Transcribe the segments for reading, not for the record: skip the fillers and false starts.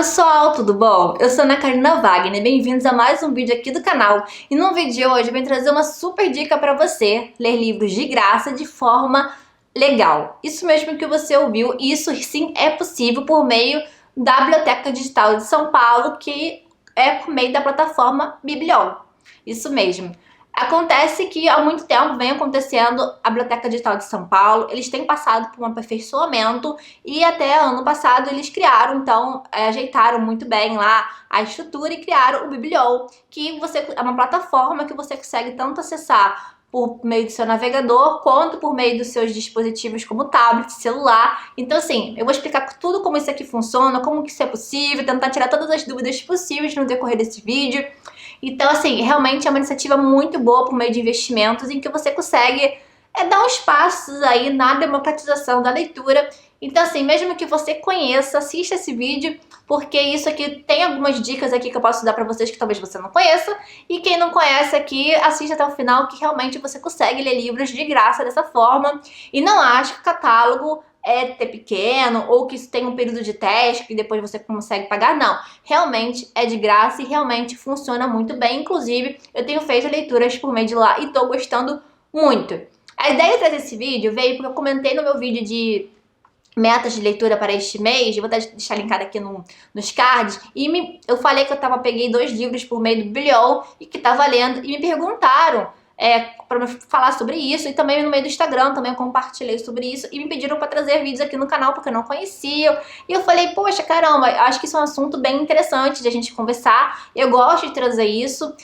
pessoal, tudo bom? Eu sou Ana Karina Wagner, bem-vindos a mais um vídeo aqui do canal. E no vídeo de hoje eu venho trazer uma super dica para você ler livros de graça de forma legal. Isso mesmo que você ouviu, isso sim é possível por meio da Biblioteca Digital de São Paulo, que é por meio da plataforma Bibliol. Isso mesmo. Acontece que há muito tempo vem acontecendo a Biblioteca Digital de São Paulo, eles têm passado por um aperfeiçoamento e até ano passado eles criaram, então, ajeitaram muito bem lá a estrutura e criaram o Bibliol, que é uma plataforma que você consegue tanto acessar por meio do seu navegador, quanto por meio dos seus dispositivos como tablet, celular. Então assim, eu vou explicar tudo como isso aqui funciona, como que isso é possível, tentar tirar todas as dúvidas possíveis no decorrer desse vídeo. Então assim, realmente é uma iniciativa muito boa por meio de investimentos em que você consegue dar uns passos aí na democratização da leitura. Então assim, mesmo que você conheça, assista esse vídeo, porque isso aqui tem algumas dicas aqui que eu posso dar pra vocês que talvez você não conheça. E quem não conhece aqui, assista até o final, que realmente você consegue ler livros de graça dessa forma. E não acho que o catálogo ter pequeno, ou que isso tem um período de teste, que depois você consegue pagar, não. Realmente é de graça e realmente funciona muito bem. Inclusive, eu tenho feito leituras por meio de lá e tô gostando muito. A ideia de trazer esse vídeo veio porque eu comentei no meu vídeo de metas de leitura para este mês, eu vou deixar linkado aqui nos cards, e eu falei que eu peguei 2 livros por meio do Bibliol e que tava lendo, e me perguntaram para falar sobre isso, e também no meio do Instagram também eu compartilhei sobre isso, e me pediram para trazer vídeos aqui no canal porque eu não conhecia, e eu falei, poxa, caramba, acho que isso é um assunto bem interessante de a gente conversar, eu gosto de trazer isso,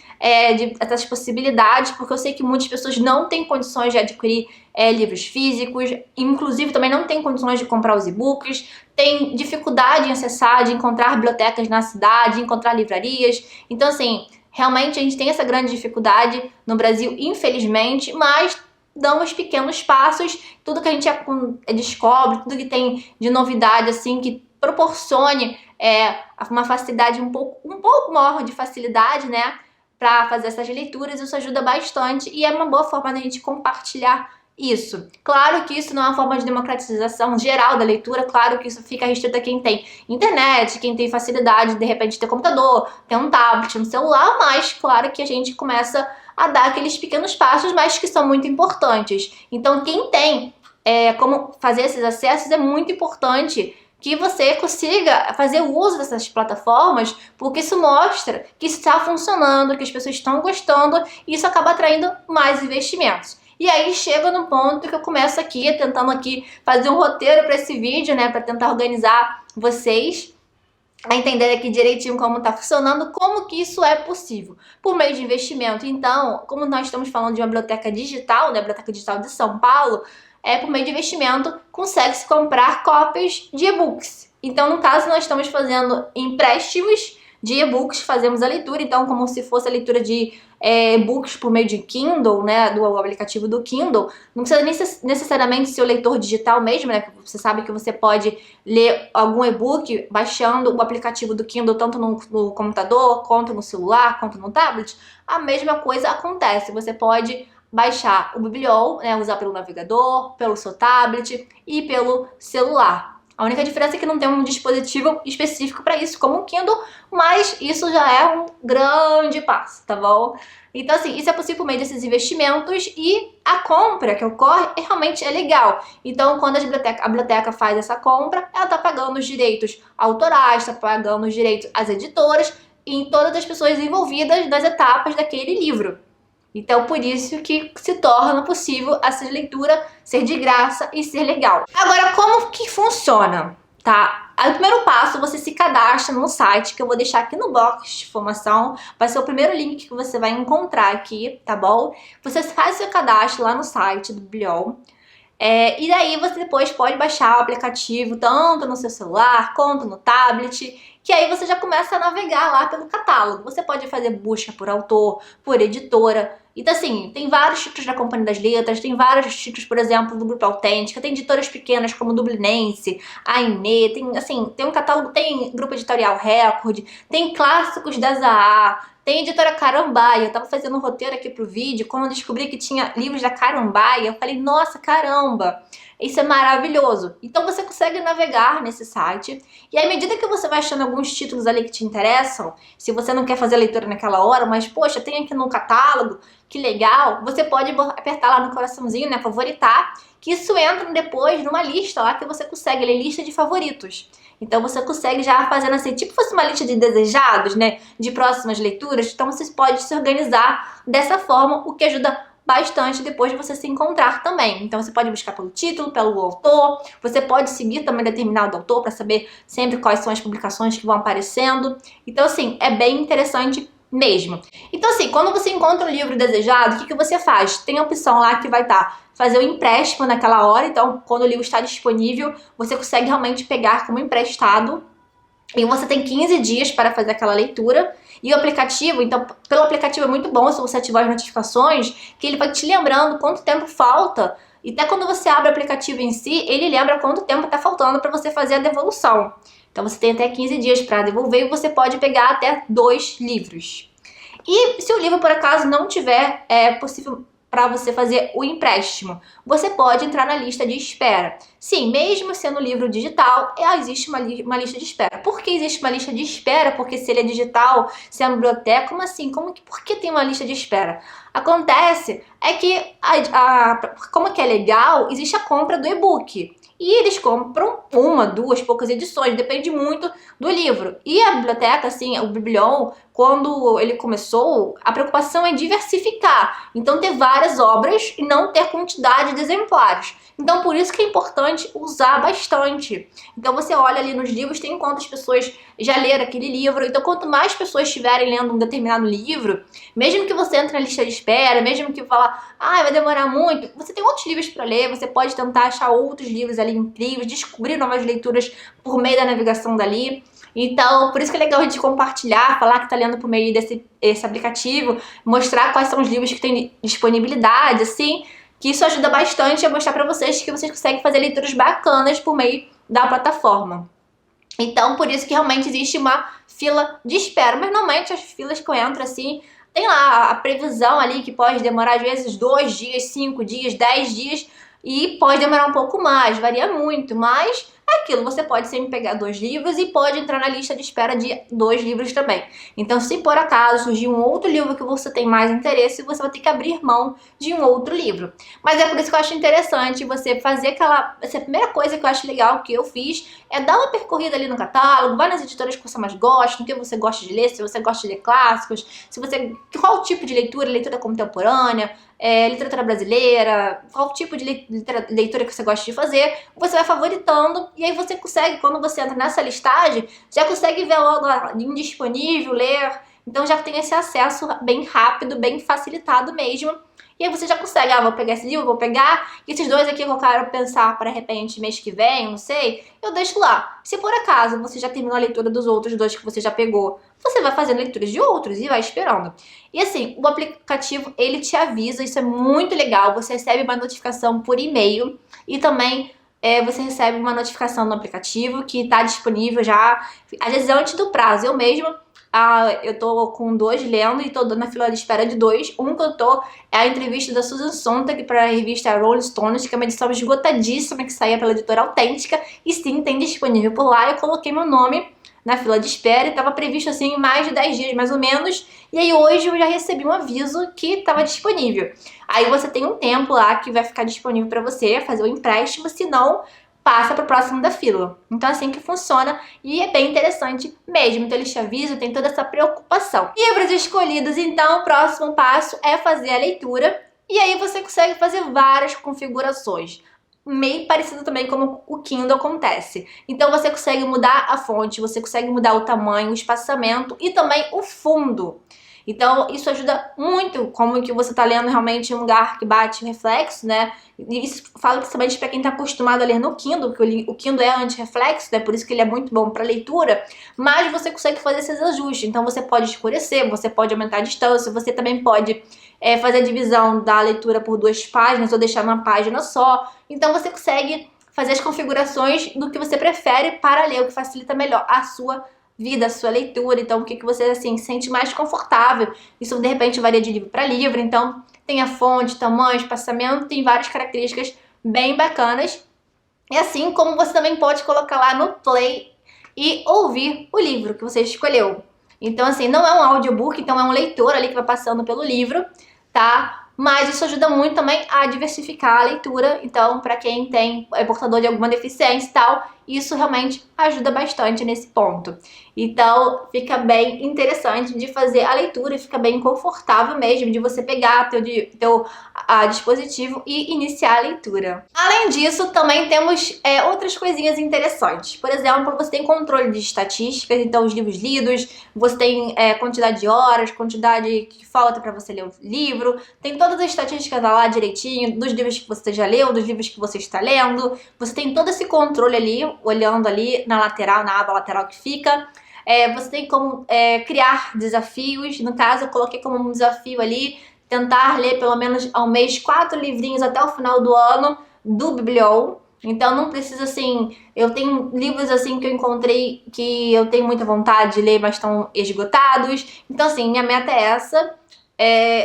essas possibilidades, porque eu sei que muitas pessoas não têm condições de adquirir livros físicos, inclusive também não tem condições de comprar os e-books, tem dificuldade em acessar, de encontrar bibliotecas na cidade, encontrar livrarias. Então assim, realmente a gente tem essa grande dificuldade no Brasil, infelizmente, mas damos pequenos passos, tudo que a gente descobre, tudo que tem de novidade assim, que proporcione uma facilidade um pouco maior de facilidade, né, para fazer essas leituras, isso ajuda bastante e é uma boa forma da gente compartilhar isso. Claro que isso não é uma forma de democratização geral da leitura, claro que isso fica restrito a quem tem internet, quem tem facilidade de repente ter computador, ter um tablet, um celular, mas claro que a gente começa a dar aqueles pequenos passos, mas que são muito importantes. Então quem tem como fazer esses acessos é muito importante que você consiga fazer o uso dessas plataformas, porque isso mostra que está funcionando, que as pessoas estão gostando e isso acaba atraindo mais investimentos. E aí chega no ponto que eu começo aqui, tentando aqui fazer um roteiro para esse vídeo, né, para tentar organizar vocês a entender aqui direitinho como está funcionando, como que isso é possível. Por meio de investimento, então, como nós estamos falando de uma biblioteca digital, né, Biblioteca Digital de São Paulo, por meio de investimento, consegue-se comprar cópias de e-books. Então, no caso, nós estamos fazendo empréstimos de e-books, fazemos a leitura, então como se fosse a leitura de e-books por meio de Kindle, né, do aplicativo do Kindle. Não precisa necessariamente ser o leitor digital mesmo, né, você sabe que você pode ler algum e-book baixando o aplicativo do Kindle tanto no computador, quanto no celular, quanto no tablet. A mesma coisa acontece, você pode baixar o Bibliol, né, usar pelo navegador, pelo seu tablet e pelo celular. A única diferença é que não tem um dispositivo específico para isso, como o Kindle, mas isso já é um grande passo, tá bom? Então assim, isso é possível por meio desses investimentos e a compra que ocorre realmente é legal. Então quando a biblioteca faz essa compra, ela tá pagando os direitos autorais, tá pagando os direitos às editoras e em todas as pessoas envolvidas nas etapas daquele livro. Então, por isso que se torna possível essa leitura ser de graça e ser legal. Agora, como que funciona, tá? O primeiro passo, você se cadastra no site, que eu vou deixar aqui no box de informação. Vai ser o primeiro link que você vai encontrar aqui, tá bom? Você faz o seu cadastro lá no site do Bibliol. E daí você depois pode baixar o aplicativo tanto no seu celular quanto no tablet, que aí você já começa a navegar lá pelo catálogo. Você pode fazer busca por autor, por editora. Então assim, tem vários títulos da Companhia das Letras, tem vários títulos, por exemplo, do Grupo Autêntica, tem editoras pequenas como Dublinense, Aimee, tem um catálogo, tem Grupo Editorial Record, tem clássicos da Zahar, tem a editora Carambaia. Eu tava fazendo um roteiro aqui pro vídeo, quando eu descobri que tinha livros da Carambaia, eu falei, nossa, caramba! Isso é maravilhoso. Então você consegue navegar nesse site e à medida que você vai achando alguns títulos ali que te interessam, se você não quer fazer a leitura naquela hora, mas poxa, tem aqui no catálogo, que legal, você pode apertar lá no coraçãozinho, né, favoritar, que isso entra depois numa lista lá que você consegue ler, lista de favoritos. Então você consegue já fazendo assim, tipo fosse uma lista de desejados, né, de próximas leituras, então você pode se organizar dessa forma, o que ajuda bastante depois de você se encontrar também. Então você pode buscar pelo título, pelo autor, você pode seguir também determinado autor para saber sempre quais são as publicações que vão aparecendo. Então assim, é bem interessante mesmo. Então assim, quando você encontra um livro desejado, o que você faz? Tem a opção lá que vai estar fazer o empréstimo naquela hora, então quando o livro está disponível, você consegue realmente pegar como emprestado e você tem 15 dias para fazer aquela leitura. E o aplicativo, então, pelo aplicativo é muito bom se você ativar as notificações, que ele vai te lembrando quanto tempo falta. E até quando você abre o aplicativo em si, ele lembra quanto tempo está faltando para você fazer a devolução. Então você tem até 15 dias para devolver e você pode pegar até 2 livros. E se o livro, por acaso, não tiver possível para você fazer o empréstimo, você pode entrar na lista de espera. Sim, mesmo sendo livro digital, existe uma lista de espera. Por que existe uma lista de espera? Porque se ele é digital, se é uma biblioteca, como assim? Por que tem uma lista de espera? Acontece que, como que é legal, existe a compra do e-book. E eles compram 1, 2, poucas edições, depende muito do livro. E a biblioteca, assim, o Biblion, quando ele começou, a preocupação é diversificar. Então ter várias obras e não ter quantidade de exemplares. Então por isso que é importante usar bastante. Então você olha ali nos livros, tem quantas pessoas já leram aquele livro. Então quanto mais pessoas estiverem lendo um determinado livro, mesmo que você entre na lista de espera, mesmo que falar, vai demorar muito, você tem outros livros para ler, você pode tentar achar outros livros ali incríveis, descobrir novas leituras por meio da navegação dali. Então, por isso que é legal a gente compartilhar, falar que tá lendo por meio desse aplicativo, mostrar quais são os livros que tem disponibilidade, assim, que isso ajuda bastante a mostrar pra vocês que vocês conseguem fazer leituras bacanas por meio da plataforma. Então, por isso que realmente existe uma fila de espera, mas normalmente as filas que eu entro, assim, tem lá a previsão ali que pode demorar às vezes 2 dias, 5 dias, 10 dias, e pode demorar um pouco mais, varia muito, mas é aquilo, você pode sempre pegar 2 livros e pode entrar na lista de espera de 2 livros também. Então, se por acaso surgir um outro livro que você tem mais interesse, você vai ter que abrir mão de um outro livro. Mas é por isso que eu acho interessante você fazer essa primeira coisa que eu acho legal que eu fiz é dar uma percorrida ali no catálogo, vai nas editoras que você mais gosta, no que você gosta de ler, se você gosta de ler clássicos, qual tipo de leitura, leitura contemporânea, literatura brasileira, qual tipo de leitura que você gosta de fazer, você vai favoritando e aí você consegue, quando você entra nessa listagem, já consegue ver logo indisponível, ler, então já tem esse acesso bem rápido, bem facilitado mesmo. E aí você já consegue, vou pegar esse livro, vou pegar, e esses 2 aqui que eu quero pensar para repente mês que vem, não sei, eu deixo lá. Se por acaso você já terminou a leitura dos outros 2 que você já pegou, você vai fazendo leituras de outros e vai esperando. E assim, o aplicativo, ele te avisa, isso é muito legal, você recebe uma notificação por e-mail e também você recebe uma notificação no aplicativo que está disponível já, às vezes antes do prazo. Eu mesma, eu tô com 2 lendo e tô na fila de espera de 2. Um que eu tô é a entrevista da Susan Sontag para a revista Rolling Stones, que é uma edição esgotadíssima que saía pela editora Autêntica. E sim, tem disponível por lá. Eu coloquei meu nome na fila de espera e estava previsto assim mais de 10 dias mais ou menos. E aí hoje eu já recebi um aviso que estava disponível. Aí você tem um tempo lá que vai ficar disponível para você fazer o empréstimo, senão passa para o próximo da fila. Então é assim que funciona e é bem interessante mesmo. Então eles te avisam, tem toda essa preocupação. Livros escolhidos, então o próximo passo é fazer a leitura e aí você consegue fazer várias configurações. Meio parecido também como o Kindle acontece. Então você consegue mudar a fonte, você consegue mudar o tamanho, o espaçamento e também o fundo. Então isso ajuda muito, como que você está lendo realmente em um lugar que bate o reflexo, né? E isso fala principalmente para quem está acostumado a ler no Kindle, porque o Kindle é anti-reflexo, né? Por isso que ele é muito bom para leitura, mas você consegue fazer esses ajustes. Então você pode escurecer, você pode aumentar a distância, você também pode fazer a divisão da leitura por 2 páginas ou deixar uma página só. Então você consegue fazer as configurações do que você prefere para ler, o que facilita melhor a sua vida a sua leitura, então o que você assim sente mais confortável. Isso de repente varia de livro para livro, então tem a fonte, tamanho, espaçamento, tem várias características bem bacanas. E assim como você também pode colocar lá no play e ouvir o livro que você escolheu. Então assim, não é um audiobook, então é um leitor ali que vai passando pelo livro, tá? Mas isso ajuda muito também a diversificar a leitura, então para quem é portador de alguma deficiência e tal, isso realmente ajuda bastante nesse ponto. Então fica bem interessante de fazer a leitura e fica bem confortável mesmo de você pegar teu dispositivo e iniciar a leitura. Além disso, também temos outras coisinhas interessantes. Por exemplo, você tem controle de estatísticas, então os livros lidos, você tem quantidade de horas, quantidade que falta para você ler o livro, tem todas as estatísticas lá direitinho, dos livros que você já leu, dos livros que você está lendo, você tem todo esse controle ali, olhando ali na lateral, na aba lateral que fica. Você tem como criar desafios, no caso eu coloquei como um desafio ali, tentar ler pelo menos ao mês 4 livrinhos até o final do ano do Bibliol. Então não precisa assim, eu tenho livros assim que eu encontrei que eu tenho muita vontade de ler, mas estão esgotados. Então assim, minha meta é essa,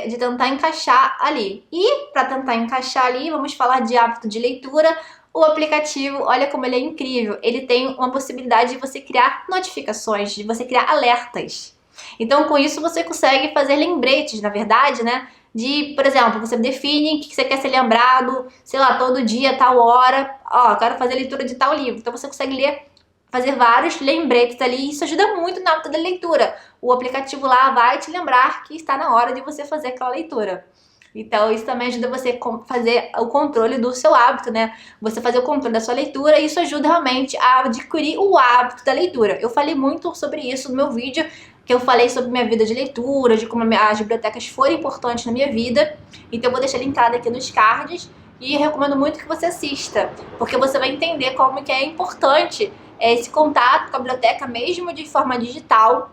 de tentar encaixar ali. E para tentar encaixar ali, vamos falar de hábito de leitura. O aplicativo, olha como ele é incrível, ele tem uma possibilidade de você criar notificações, de você criar alertas. Então com isso você consegue fazer lembretes, na verdade, né? De, por exemplo, você define que você quer ser lembrado, sei lá, todo dia, tal hora, ó, quero fazer leitura de tal livro. Então você consegue ler, fazer vários lembretes ali, e isso ajuda muito na hábito da leitura. O aplicativo lá vai te lembrar que está na hora de você fazer aquela leitura. Então isso também ajuda você a fazer o controle do seu hábito, né? Você fazer o controle da sua leitura, e isso ajuda realmente a adquirir o hábito da leitura. Eu falei muito sobre isso no meu vídeo, que eu falei sobre minha vida de leitura, de como as bibliotecas foram importantes na minha vida. Então eu vou deixar linkado aqui nos cards e recomendo muito que você assista, porque você vai entender como que é importante esse contato com a biblioteca, mesmo de forma digital,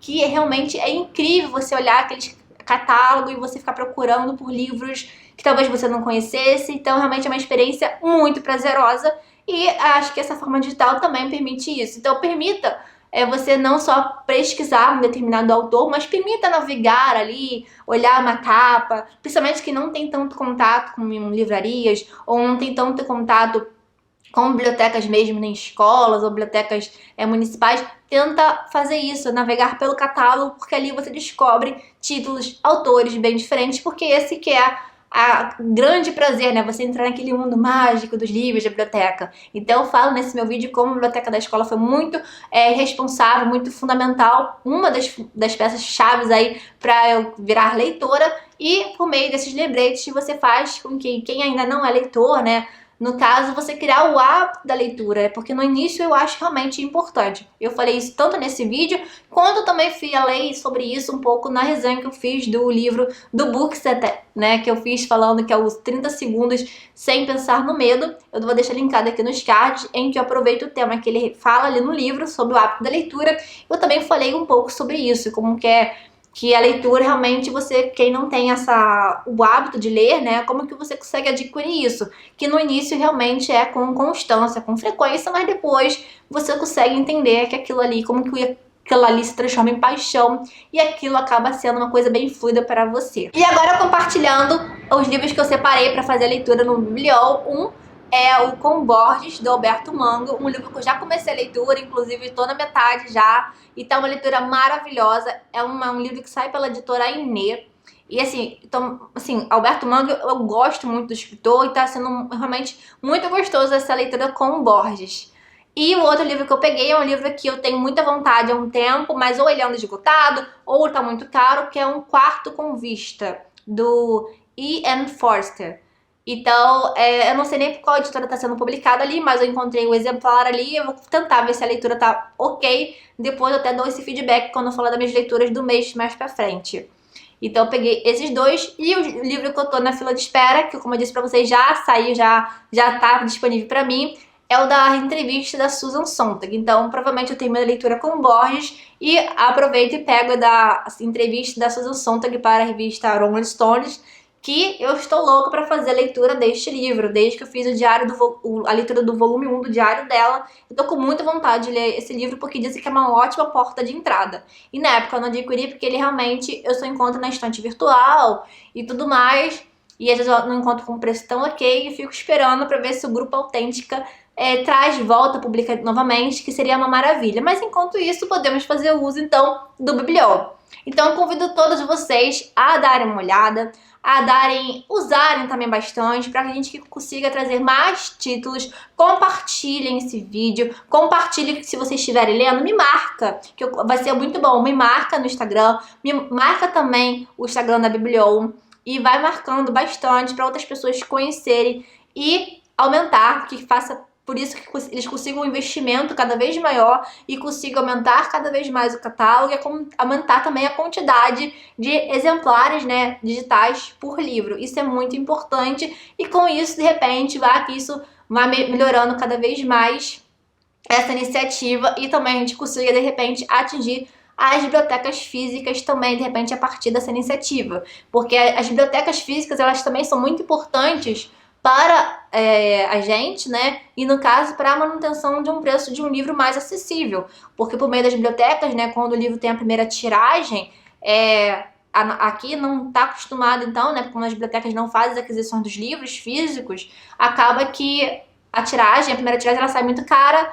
que realmente é incrível você olhar aqueles catálogo e você ficar procurando por livros que talvez você não conhecesse. Então realmente é uma experiência muito prazerosa, e acho que essa forma digital também permite isso. Então permita você não só pesquisar um determinado autor, mas permita navegar ali, olhar uma capa, principalmente que não tem tanto contato com livrarias, ou não tem tanto contato com bibliotecas mesmo em escolas ou bibliotecas municipais. Tenta fazer isso, navegar pelo catálogo, porque ali você descobre títulos, autores bem diferentes, porque esse que é a grande prazer, né? Você entrar naquele mundo mágico dos livros da biblioteca. Então eu falo nesse meu vídeo como a biblioteca da escola foi muito responsável, muito fundamental, uma das peças chaves aí para eu virar leitora. E por meio desses lembretes você faz com que quem ainda não é leitor, né, no caso, você criar o hábito da leitura, porque no início eu acho realmente importante. Eu falei isso tanto nesse vídeo, quanto também falei sobre isso um pouco na resenha que eu fiz do livro do Bookset, né, que eu fiz falando que é os 30 segundos sem pensar no medo. Eu vou deixar linkado aqui nos cards, em que eu aproveito o tema que ele fala ali no livro sobre o hábito da leitura. Eu também falei um pouco sobre isso, como que a leitura realmente quem não tem o hábito de ler, né, como que você consegue adquirir isso? Que no início realmente é com constância, com frequência, mas depois você consegue entender que aquilo ali, como que aquilo ali se transforma em paixão, e aquilo acaba sendo uma coisa bem fluida para você. E agora compartilhando os livros que eu separei para fazer a leitura no Bibliol. É o Com Borges, do Alberto Mango, um livro que eu já comecei a leitura, inclusive estou na metade já, e tá uma leitura maravilhosa. É um livro que sai pela editora Inê. E assim, Alberto Mango, eu gosto muito do escritor, e tá sendo realmente muito gostoso essa leitura com Borges. E o outro livro que eu peguei é um livro que eu tenho muita vontade há um tempo, mas ou ele anda esgotado, ou tá muito caro, que é Um Quarto com Vista, do E.M. Forster. Então, eu não sei nem por qual editora está sendo publicada ali, mas eu encontrei o exemplar ali. Eu vou tentar ver se a leitura tá ok. Depois eu até dou esse feedback quando eu falar das minhas leituras do mês mais pra frente. Então eu peguei esses dois, e o livro que eu tô na fila de espera, que como eu disse pra vocês, já saiu, já tá disponível pra mim, é o da entrevista da Susan Sontag. Então provavelmente eu termino a leitura com Borges e aproveito e pego da entrevista da Susan Sontag para a revista Rolling Stones, que eu estou louca para fazer a leitura deste livro, desde que eu fiz a leitura do volume 1 do diário dela. Eu tô com muita vontade de ler esse livro porque dizem que é uma ótima porta de entrada. E na época eu não adquiri porque ele realmente eu só encontro na estante virtual e tudo mais. E às vezes eu não encontro com um preço tão ok e fico esperando para ver se o Grupo Autêntica traz de volta, publica novamente, que seria uma maravilha. Mas enquanto isso, podemos fazer uso então do Bibliô. Então eu convido todos vocês a darem uma olhada, usarem também bastante, para que a gente consiga trazer mais títulos. Compartilhem esse vídeo, compartilhem se vocês estiverem lendo, me marca, que vai ser muito bom, me marca no Instagram, me marca também o Instagram da Bibliô e vai marcando bastante para outras pessoas conhecerem e aumentar, que faça por isso que eles consigam um investimento cada vez maior e consigam aumentar cada vez mais o catálogo e aumentar também a quantidade de exemplares, né, digitais por livro. Isso é muito importante e com isso, de repente, isso vai melhorando cada vez mais essa iniciativa e também a gente consiga, de repente, atingir as bibliotecas físicas também, de repente, a partir dessa iniciativa. Porque as bibliotecas físicas, elas também são muito importantes para a gente, né? E no caso, para a manutenção de um preço de um livro mais acessível. Porque por meio das bibliotecas, né? Quando o livro tem a primeira tiragem, aqui não está acostumado, então, né? Quando as bibliotecas não fazem as aquisições dos livros físicos, acaba que a primeira tiragem, ela sai muito cara.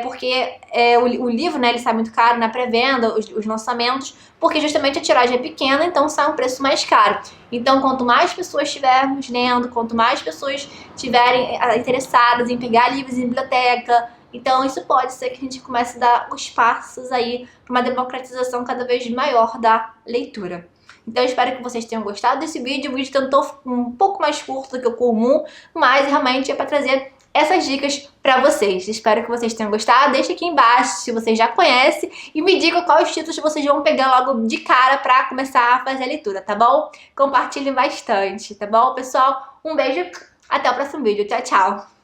Porque o livro, né, ele sai muito caro na pré-venda, os lançamentos, porque justamente a tiragem é pequena, então sai um preço mais caro. Então, quanto mais pessoas estivermos lendo, quanto mais pessoas estiverem interessadas em pegar livros em biblioteca, então isso pode ser que a gente comece a dar os passos aí para uma democratização cada vez maior da leitura. Então eu espero que vocês tenham gostado desse vídeo. O vídeo tentou um pouco mais curto do que o comum, mas realmente é para trazer essas dicas pra vocês. Espero que vocês tenham gostado. Deixa aqui embaixo se vocês já conhecem e me digam quais títulos vocês vão pegar logo de cara pra começar a fazer a leitura, tá bom? Compartilhem bastante, tá bom, pessoal? Um beijo, até o próximo vídeo. Tchau, tchau!